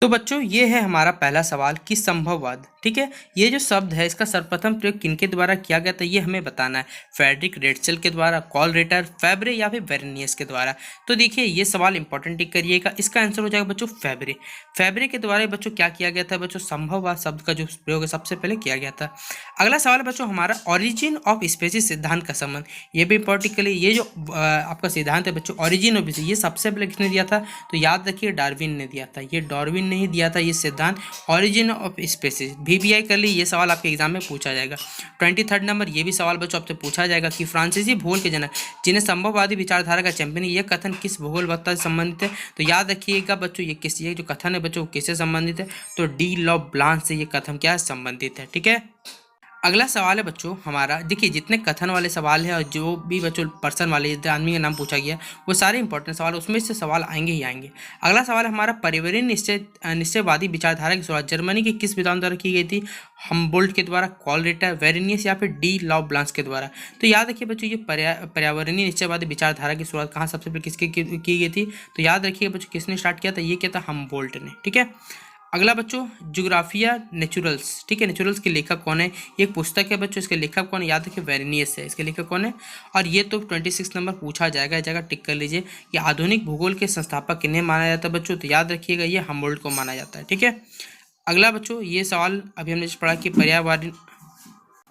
तो बच्चों ये है हमारा पहला सवाल कि संभववाद। ठीक है, ये जो शब्द है इसका सर्वप्रथम प्रयोग किनके द्वारा किया गया था ये हमें बताना है। फ्रेडरिक रेटसेल के द्वारा, कॉल रेटर, फेब्रे या फिर वेरेनियस के द्वारा। तो देखिए ये सवाल इंपॉर्टेंट टिक करिएगा, इसका आंसर हो जाएगा बच्चों फेब्रे। फेब्रे के द्वारा बच्चों क्या किया गया था बच्चों, संभववाद शब्द का जो प्रयोग है सबसे पहले किया गया था। अगला सवाल है बच्चों हमारा ऑरिजिन ऑफ स्पीसीज सिद्धांत का संबंध। ये भी इंपॉर्टेंटली ये जो आपका सिद्धांत है बच्चों ऑरिजिन ऑफ स्पीसीज, ये सबसे पहले किसने दिया था, तो याद रखिए डार्विन ने दिया था। ये डार्विन नहीं दिया था ये सिद्धांत ऑरिजिन ऑफ स्पीसीज। VBI कर ली, ये सवाल आपके एग्जाम में पूछा जाएगा। 23 नंबर ये भी सवाल बच्चों आपसे पूछा जाएगा कि फ्रांसीसी भूगोल के जनक जिन्हें संभववादी विचारधारा का चैंपियन, ये कथन किस भूगोलवक्ता से संबंधित है, तो याद रखिएगा बच्चों ये जो कथन है बच्चों किससे संबंधित है, तो डी लॉ ब्लांच से ये कथन क्या है संबंधित है। ठीक है, अगला सवाल है बच्चों हमारा, देखिए जितने कथन वाले सवाल हैं और जो भी बच्चों पर्सन वाले आदमी का नाम पूछा गया वो सारे इंपॉर्टेंट सवाल, उसमें से सवाल आएंगे ही आएंगे। अगला सवाल है हमारा पर्यावरणीय निश्चयवादी विचारधारा की शुरुआत जर्मनी के किस विद्वान द्वारा की गई थी, हमबोल्ट के द्वारा, कॉल रेटर, वेरेनियस या फिर डी लॉ ब्लांच के द्वारा। तो याद रखिए बच्चों ये पर्यावरणीय निश्चयवादी विचारधारा की शुरुआत कहाँ सबसे पहले किसकी की गई थी, तो याद रखिए बच्चों किसने स्टार्ट किया था, ये क्या था, हमबोल्ट ने। ठीक है, अगला बच्चों ज्योग्राफिया नेचुरल्स। ठीक है, नेचुरल्स के लेखक कौन है, ये एक पुस्तक है बच्चों, इसके लेखक कौन है, याद रखिए वेरेनियस है इसके लेखक कौन है। और ये तो 26 नंबर पूछा जाएगा, इस जगह टिक कर लीजिए कि आधुनिक भूगोल के संस्थापक किन्हें माना जाता है बच्चों, तो याद रखिएगा ये हमबोल्ट को माना जाता है। ठीक है, अगला बच्चों ये सवाल अभी हमने पढ़ा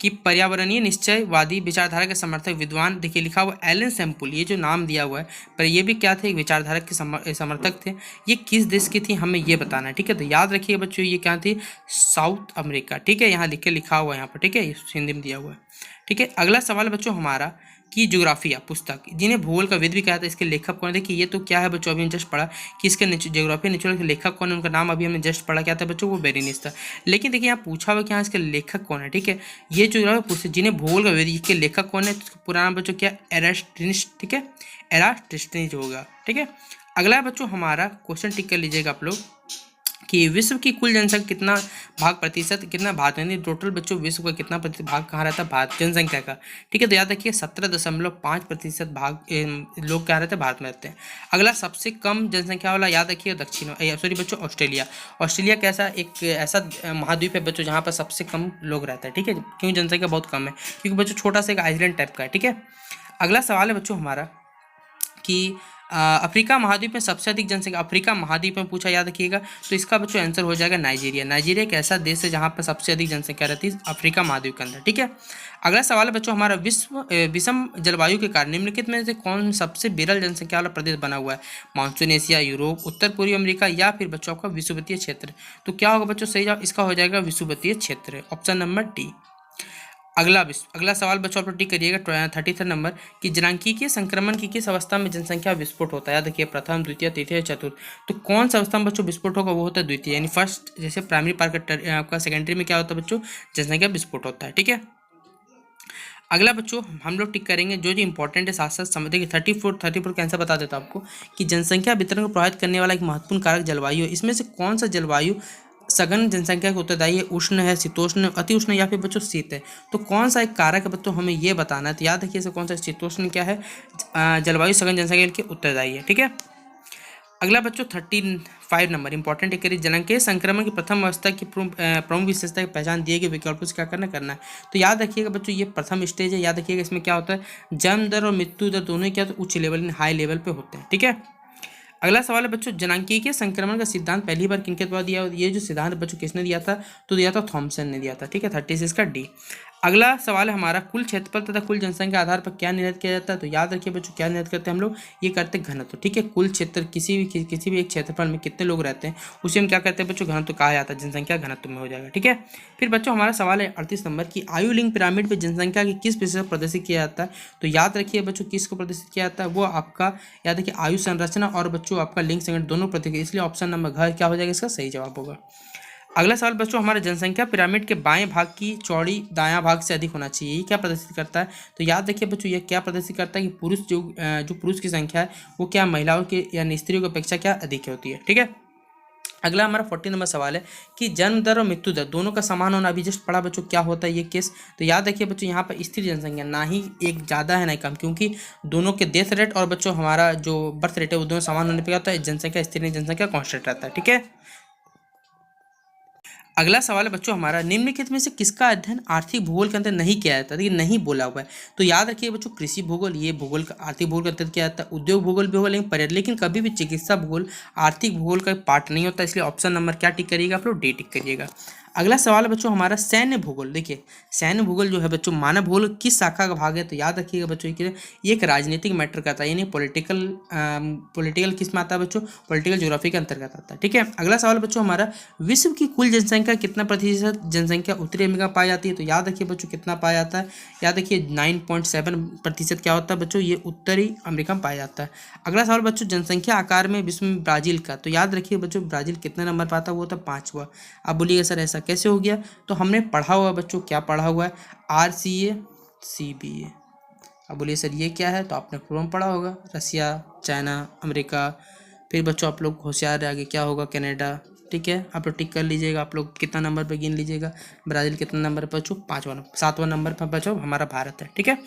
कि पर्यावरणीय निश्चयवादी विचारधारा के समर्थक विद्वान, देखिए लिखा हुआ एलन सैम्पुल, ये जो नाम दिया हुआ है पर ये भी क्या थे, एक विचारधारा के समर्थक थे। ये किस देश की थी हमें ये बताना है। ठीक है, तो याद रखिएगा बच्चों ये क्या थी, साउथ अमेरिका। ठीक है, यहाँ लिखा हुआ है यहाँ पर। ठीक है, हिंदी में दिया हुआ है। ठीक है, अगला सवाल बच्चों हमारा कि ज्योग्राफिया पुस्तक जिन्हें भूगोल का वेद भी कहा था, इसके लेखक कौन है। देखिए ये तो क्या है बच्चों, अभी हमने जस्ट पढ़ा कि इसके ज्योग्राफिया नेचुरल के लेखक कौन है, उनका नाम अभी हमने जस्ट पढ़ा क्या था बच्चों, वो वेरेनियस था। लेकिन देखिए यहाँ पूछा हुआ कि यहाँ इसके लेखक कौन है। ठीक है, ये ज्योग्राफिया पुस्तक जिन्हें भूगोल का वेद, इसके लेखक कौन है, तो पूरा नाम बच्चों क्या, एरास्टिनिस। ठीक है, एरास्टिनिस होगा। ठीक है, अगला बच्चों हमारा क्वेश्चन टिक कर लीजिएगा आप लोग कि विश्व की कुल जनसंख्या कितना भाग प्रतिशत, कितना भारत में, टोटल बच्चों विश्व का कितना भाग कहाँ रहता है, भारत जनसंख्या का। ठीक है, तो याद रखिए 17.5% भाग लोग क्या रहते हैं, भारत में रहते हैं। अगला सबसे कम जनसंख्या वाला याद रखिए सॉरी बच्चों ऑस्ट्रेलिया। ऑस्ट्रेलिया कैसा एक ऐसा महाद्वीप है बच्चों जहाँ पर सबसे कम लोग रहते हैं। ठीक है, क्योंकि जनसंख्या बहुत कम है, क्योंकि बच्चों छोटा सा एक आइलैंड टाइप का है। ठीक है, अगला सवाल है बच्चों हमारा कि अफ्रीका महाद्वीप में सबसे अधिक जनसंख्या, अफ्रीका महाद्वीप में पूछा याद रखिएगा, तो इसका बच्चों आंसर हो जाएगा नाइजीरिया। नाइजीरिया एक ऐसा देश है जहाँ पर सबसे अधिक जनसंख्या रहती है अफ्रीका महाद्वीप के अंदर। ठीक है, अगला सवाल है बच्चों हमारा विषम जलवायु के कारण निम्नलिखित में से कौन सबसे विरल जनसंख्या वाला प्रदेश बना हुआ है, मानसून एशिया, यूरोप, उत्तर पूर्वी अमेरिका या फिर बच्चों आपका विषुवतीय क्षेत्र। तो क्या होगा बच्चों सही जवाब इसका हो जाएगा विषुवतीय क्षेत्र, ऑप्शन नंबर डी। अगला सवाल बच्चों आप लोग टिक करिएगा 33 नंबर कि जनांकीय संक्रमण की किस अवस्था में जनसंख्या विस्फोट होता है। याद रखिए प्रथम, द्वितीय, तृतीय, चतुर्थ। तो कौन सा अवस्था में बच्चों विस्फोट होगा, वो होता है द्वितीय, यानी फर्स्ट जैसे प्राइमरी पार्ट आपका सेकेंडरी में क्या होता है बच्चों, जनसंख्या विस्फोट होता है। ठीक है, अगला बच्चों हम लोग टिक करेंगे जो इंपॉर्टेंट है, साथ साथ समझ देखिए 34 का आंसर बता देता हूं आपको कि जनसंख्या वितरण को प्रभावित करने वाला एक महत्वपूर्ण कारक जलवायु है। इसमें से कौन सा जलवायु सघन जनसंख्या के उत्तरदायी है, उष्ण है, शीतोष्ण, अति उष्ण या फिर बच्चों शीत है। तो कौन सा एक कारक है बच्चों हमें ये बताना है, तो याद रखिए कौन सा शीतोष्ण क्या है, जलवायु सघन जनसंख्या के उत्तरदायी है। ठीक है, अगला बच्चों 35 नंबर इंपॉर्टेंट है, जनांकीय संक्रमण की प्रथम अवस्था की प्रमुख विशेषता की पहचान दिए गए विकल्पों से क्या करना है। तो याद रखिएगा बच्चों ये प्रथम स्टेज है, याद रखिएगा इसमें क्या होता है, जन्म दर और मृत्यु दर दोनों क्या तो उच्च लेवल हाई लेवल पे होते हैं। ठीक है, अगला सवाल है बच्चों जनांकीय संक्रमण का सिद्धांत पहली बार किनके द्वारा दिया, ये जो सिद्धांत बच्चों किसने दिया था, तो दिया था थॉमसन ने दिया था। ठीक है, 36 का डी। अगला सवाल है हमारा कुल क्षेत्रफल तथा कुल जनसंख्या आधार पर क्या निर्धारित किया जाता है। तो याद रखिए बच्चों क्या निर्धारित करते हैं हम लोग, ये करते हैं घनत्व। ठीक है, कुल क्षेत्र किसी भी एक क्षेत्रफल में कितने लोग रहते हैं उसे हम क्या कहते हैं बच्चों, घनत्व कहा जाता है, जनसंख्या घनत्व में हो जाएगा। ठीक है, फिर बच्चों हमारा सवाल है 38 नंबर की आयु लिंग पिरामिड में जनसंख्या की किस प्रतिशत प्रदर्शित किया जाता है। तो याद रखिए बच्चों किसको प्रदर्शित किया जाता है, वो आपका याद रखिए आयु संरचना और बच्चों आपका लिंग संगठन दोनों प्रतीक, इसलिए ऑप्शन नंबर घ क्या हो जाएगा, इसका सही जवाब होगा। अगला सवाल बच्चों हमारा जनसंख्या पिरामिड के बाएं भाग की चौड़ी दायां भाग से अधिक होना चाहिए, ये क्या प्रदर्शित करता है। तो याद रखिए बच्चों ये क्या प्रदर्शित करता है कि पुरुष जो पुरुष की संख्या है वो क्या महिलाओं के या स्त्रियों की अपेक्षा क्या अधिक होती है। ठीक है, अगला हमारा 40 नंबर सवाल है कि जन्म दर और मृत्यु दर दोनों का समान होना, अभी जस्ट पढ़ा बच्चों क्या होता है ये केस। तो याद रखिए बच्चों यहाँ पर स्थिर जनसंख्या ना ही एक ज़्यादा है ना ही कम, क्योंकि दोनों के डेथ रेट और बच्चों हमारा जो बर्थ रेट है वो दोनों समान होने पर क्या होता है, जनसंख्या स्थिर नहीं, जनसंख्या कॉन्स्टेंट रहता है। ठीक है, अगला सवाल है बच्चों हमारा, निम्नलिखित में से किसका अध्ययन आर्थिक भूगोल के अंदर नहीं किया जाता, देखिए नहीं बोला हुआ है, तो याद रखिए बच्चों कृषि भूगोल ये भूगोल का आर्थिक भूगोल के अंतर्गत किया जाता है, उद्योग भूगोल भी होगा लेकिन कभी भी चिकित्सा भूगोल आर्थिक भूगोल का पार्ट नहीं होता, इसलिए ऑप्शन नंबर क्या टिक करिएगा आप लोग, डी टिक करिएगा। अगला सवाल है बच्चों हमारा सैन्य भूगोल, देखिए सैन्य भूगोल जो है बच्चों मानव भूगोल किस शाखा का भाग है, तो याद रखिएगा बच्चों ये एक राजनीतिक मैटर का था, यानी पॉलिटिकल किस में आता है बच्चों, पॉलिटिकल ज्योग्राफी के अंतर्गत आता है, ठीक है। अगला सवाल बच्चों हमारा, विश्व की कुल जनसंख्या कितना प्रतिशत जनसंख्या उत्तरी अमेरिका पाई जाती है, तो याद रखिए बच्चों कितना पाया जाता है, याद रखिए 9.7% क्या होता है बच्चों, ये उत्तरी अमेरिका में पाया जाता है। अगला सवाल बच्चों, जनसंख्या आकार में विश्व में ब्राजील का, तो याद रखिए बच्चों ब्राजील कितने नंबर पर आता है, वो होता है 5वां। अब बोलिएगा सर ऐसा कैसे हो गया, तो हमने पढ़ा हुआ बच्चों, क्या पढ़ा हुआ है, RCA CBA। अब बोलिए सर ये क्या है, तो आपने पूर्व में पढ़ा होगा, रसिया, चाइना, अमेरिका, फिर बच्चों आप लोग होशियार आगे क्या होगा, कनाडा, ठीक है। आप लोग टिक कर लीजिएगा, आप लोग कितना नंबर पर गिन लीजिएगा, ब्राज़ील कितना नंबर पर बच्चों, 5वां नंबर, 7वां नंबर पर बच्चों हमारा भारत है, ठीक है।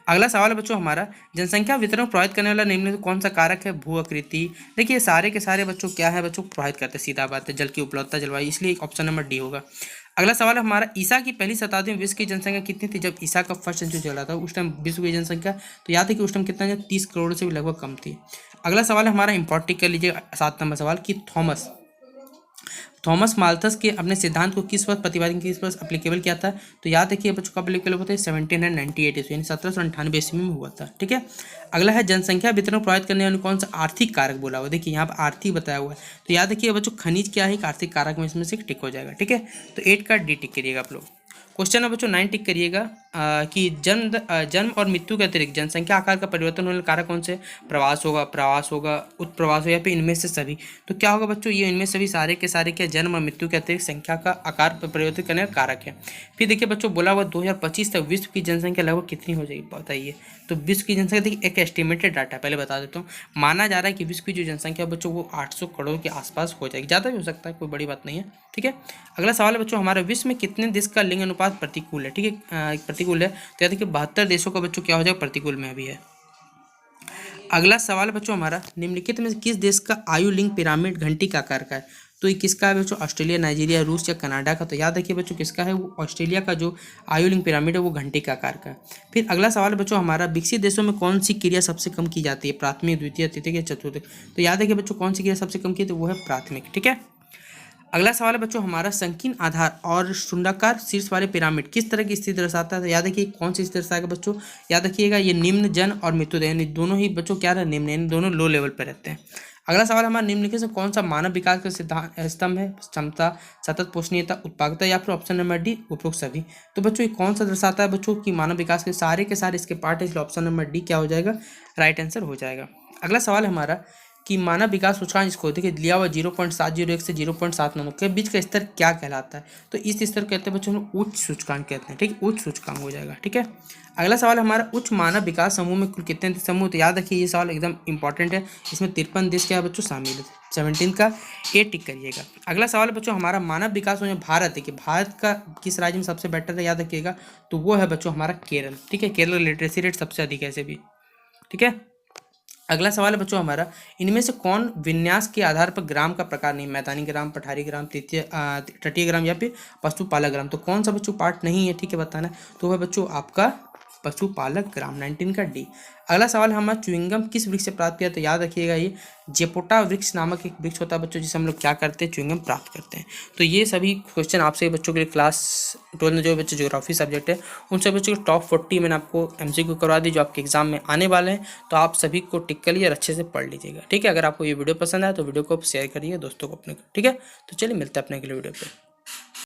अगला सवाल है बच्चों हमारा, जनसंख्या वितरण को प्रभावित करने वाला निम्न में से कौन सा कारक है, भू आकृति, देखिए सारे के सारे बच्चों क्या है बच्चों प्रभावित करते हैं, सीधा बात है, जल की उपलब्धता, जलवायु, इसलिए ऑप्शन नंबर डी होगा। अगला सवाल है हमारा, ईसा की पहली शताब्दी में विश्व की जनसंख्या कितनी थी, जब ईसा का फर्स्ट सेंचुरी चला था उस टाइम विश्व की जनसंख्या, तो याद है कि उस टाइम कितना 30 करोड़ से भी लगभग कम थी। अगला सवाल है हमारा इंपॉर्टेंट कर लीजिए 7 नंबर सवाल कि थॉमस माल्थस के अपने सिद्धांत को किस वर्ष प्रतिपादन किस वर्ष अप्लीकेबल किया था, तो याद रखिए बच्चों कब अप्लीकेबल होता है, 1798 ईस्वी यानी 1798 ईस्वी में हुआ था, ठीक है। अगला है जनसंख्या वितरण को प्रभावित करने वाले कौन सा आर्थिक कारक बोला हुआ, देखिए यहाँ पर आर्थिक बताया हुआ है, तो याद रखिए बच्चों खनिज क्या है, एक आर्थिक कारक में इसमें से टिक हो जाएगा, ठीक है। तो 8 का डी टिक करिएगा आप लोग। क्वेश्चन है बच्चों 9 टिक करिएगा कि जन्म और मृत्यु के अतिरिक्त जनसंख्या आकार का परिवर्तन होने वाले कारक कौन से, प्रवास होगा, प्रवास होगा, उत्प्रवास होगा, या फिर इनमें से सभी, तो क्या होगा बच्चों, ये इनमें सभी सारे के सारे क्या जन्म और मृत्यु के अतिरिक्त संख्या का आकार परिवर्तित करने का कारक है। फिर देखिए बच्चों बोला हुआ 2025 तक विश्व की जनसंख्या लगभग कितनी हो जाएगी बताइए, तो विश्व की जनसंख्या देखिए एक एस्टिमेटेड डाटा पहले बता देता हूँ, माना जा रहा है कि विश्व की जो जनसंख्या है बच्चों वो 800 करोड़ के आसपास हो जाएगी, ज़्यादा भी हो सकता है, कोई बड़ी बात नहीं है, ठीक है। अगला सवाल है बच्चों हमारे, विश्व में कितने देश का लिंग अनुपात प्रतिकूल है, ठीक है, प्रतिकूल है, तो याद देखिए 72 देशों का बच्चों क्या हो जाएगा, प्रतिकूल में अभी है। अगला सवाल बच्चों हमारा, निम्नलिखित में किस देश का आयु लिंग पिरामिड घंटी का आकार का है, तो ये किसका है बच्चों, ऑस्ट्रेलिया, नाइजीरिया, रूस या कनाडा का, तो याद रखिए बच्चों किसका है, वो ऑस्ट्रेलिया का जो आयु लिंग पिरामिड है वो घंटी का आकार का है। फिर अगला सवाल बच्चों हमारा, विकसित देशों में कौन सी क्रिया सबसे कम की जाती है, प्राथमिक, द्वितीय, तृतीय या चतुर्थ, तो याद रखिए बच्चों कौन सी क्रिया सबसे कम की, तो वो है प्राथमिक, ठीक है। अगला सवाल है बच्चों हमारा, संकीर्ण आधार और शुंडाकार शीर्ष वाले पिरामिड किस तरह की स्थिति दर्शाता है, तो याद रखिए कौन सी स्थिति दर्शाएगा बच्चों, याद रखिएगा ये निम्न, जन और मृत्युदय यानी दोनों ही बच्चों क्या रहे, निम्न यानी दोनों लो लेवल पर रहते हैं। अगला सवाल हमारा, निम्नलिखित से कौन सा मानव विकास का सिद्धांत स्तंभ है, क्षमता, सतत पोषणीयता, उत्पादकता, या फिर ऑप्शन नंबर डी उपरोक्त सभी, तो बच्चों ये कौन सा दर्शाता है बच्चों की मानव विकास के सारे इसके पार्ट है, इसलिए ऑप्शन नंबर डी क्या हो जाएगा, राइट आंसर हो जाएगा। अगला सवाल है हमारा कि मानव विकास सूचकांक इसको देखिए लिया हुआ 0.701 से 0.79 के बीच का स्तर क्या कहलाता है, तो इस स्तर को कहते हैं बच्चों उच्च सूचकांक कहते हैं, ठीक है, उच्च सूचकांक हो जाएगा, ठीक है। अगला सवाल हमारा, उच्च मानव विकास समूह में कुल कितने समूह, तो याद रखिए ये सवाल एकदम इंपॉर्टेंट है, इसमें 53 देश क्या है बच्चों शामिल है, 17 का ए टिक करिएगा। अगला सवाल बच्चों हमारा, मानव विकास में भारत है कि भारत का किस राज्य में सबसे बेटर है, याद रखिएगा तो वो है बच्चों हमारा केरल, ठीक है, केरल लिटरेसी रेट सबसे अधिक है ऐसे भी, ठीक है। अगला सवाल है बच्चों हमारा, इनमें से कौन विन्यास के आधार पर ग्राम का प्रकार नहीं, मैदानी ग्राम, पठारी ग्राम, तटीय ग्राम या फिर पशुपालक ग्राम, तो कौन सा बच्चों पार्ट नहीं है, ठीक है बताना है, तो वह बच्चों आपका पशुपालक ग्राम, 19 का डी। अगला सवाल हमारा, च्युइंगम किस वृक्ष से प्राप्त किया, तो याद रखिएगा ये जेपोटा वृक्ष नामक एक वृक्ष होता है बच्चों, जिसे हम लोग क्या करते हैं, च्युइंगम प्राप्त करते हैं। तो ये सभी क्वेश्चन आपसे बच्चों के लिए क्लास 12 में जो बच्चे ज्योग्राफी सब्जेक्ट है उन सभी बच्चों के टॉप 40 मैंने आपको MCQ करवा दी जो आपके एग्जाम में आने वाले हैं, तो आप सभी को टिक कर लीजिए और अच्छे से पढ़ लीजिएगा, ठीक है। अगर आपको ये वीडियो पसंद आए तो वीडियो को शेयर करिए दोस्तों को अपने, ठीक है। तो चलिए मिलते हैं अपने अगले वीडियो पे।